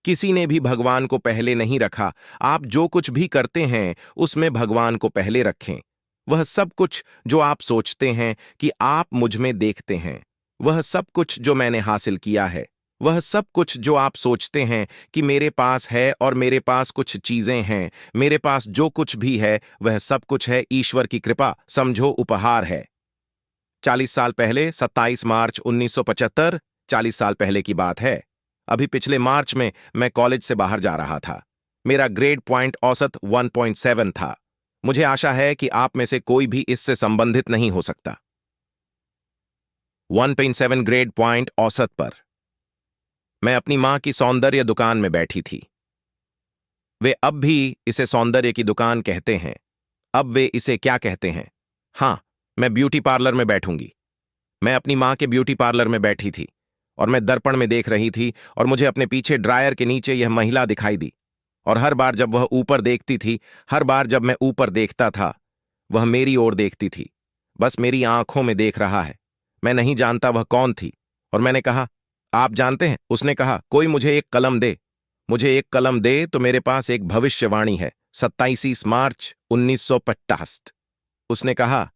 किसी ने भी भगवान को पहले नहीं रखा। आप जो कुछ भी करते हैं उसमें भगवान को पहले रखें। वह सब कुछ जो आप सोचते हैं कि आप मुझ में देखते हैं, वह सब कुछ जो मैंने हासिल किया है, वह सब कुछ जो आप सोचते हैं कि मेरे पास है और मेरे पास कुछ चीजें हैं, मेरे पास जो कुछ भी है वह सब कुछ है ईश्वर की कृपा, समझो उपहार है। 40 साल पहले 27 मार्च 1975, 40 साल पहले की बात है। अभी पिछले मार्च में मैं कॉलेज से बाहर जा रहा था। मेरा ग्रेड पॉइंट औसत 1.7 था। मुझे आशा है कि आप में से कोई भी इससे संबंधित नहीं हो सकता। 1.7 ग्रेड पॉइंट औसत पर मैं अपनी मां की सौंदर्य दुकान में बैठी थी। वे अब भी इसे सौंदर्य की दुकान कहते हैं। अब वे इसे क्या कहते हैं? हाँ, मैं ब्यूटी पार्लर में बैठूंगी। मैं अपनी मां के ब्यूटी पार्लर में बैठी थी और मैं दर्पण में देख रही थी और मुझे अपने पीछे ड्रायर के नीचे यह महिला दिखाई दी। और हर बार जब वह ऊपर देखती थी, हर बार जब मैं ऊपर देखता था, वह मेरी ओर देखती थी, बस मेरी आंखों में देख रहा है। मैं नहीं जानता वह कौन थी। और मैंने कहा, आप जानते हैं? उसने कहा, कोई मुझे एक कलम दे। मुझे एक कलम दे तो मेरे पास एक भविष्यवाणी है। 27 मार्च 1950। उसने कहा,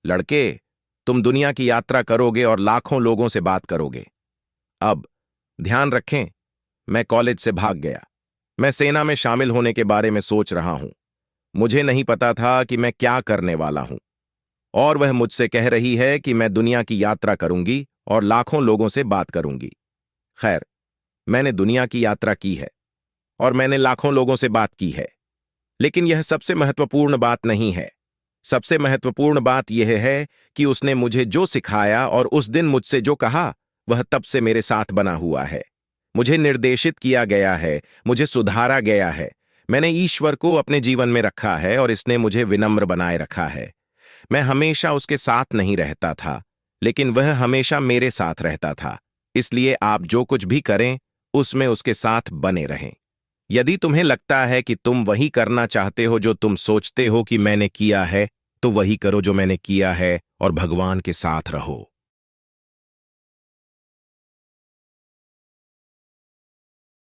लड़के, तुम दुनिया की यात्रा करोगे और लाखों लोगों से बात करोगे। अब ध्यान रखें, मैं कॉलेज से भाग गया। मैं सेना में शामिल होने के बारे में सोच रहा हूं। मुझे नहीं पता था कि मैं क्या करने वाला हूं। और वह मुझसे कह रही है कि मैं दुनिया की यात्रा करूंगी और लाखों लोगों से बात करूंगी। खैर, मैंने दुनिया की यात्रा की है और मैंने लाखों लोगों से बात की है। लेकिन यह सबसे महत्वपूर्ण बात नहीं है। सबसे महत्वपूर्ण बात यह है कि उसने मुझे जो सिखाया और उस दिन मुझसे जो कहा, वह तब से मेरे साथ बना हुआ है। मुझे निर्देशित किया गया है, मुझे सुधारा गया है। मैंने ईश्वर को अपने जीवन में रखा है और इसने मुझे विनम्र बनाए रखा है। मैं हमेशा उसके साथ नहीं रहता था, लेकिन वह हमेशा मेरे साथ रहता था। इसलिए आप जो कुछ भी करें, उसमें उसके साथ बने रहें। यदि तुम्हें लगता है कि तुम वही करना चाहते हो जो तुम सोचते हो कि मैंने किया है, तो वही करो जो मैंने किया है और भगवान के साथ रहो।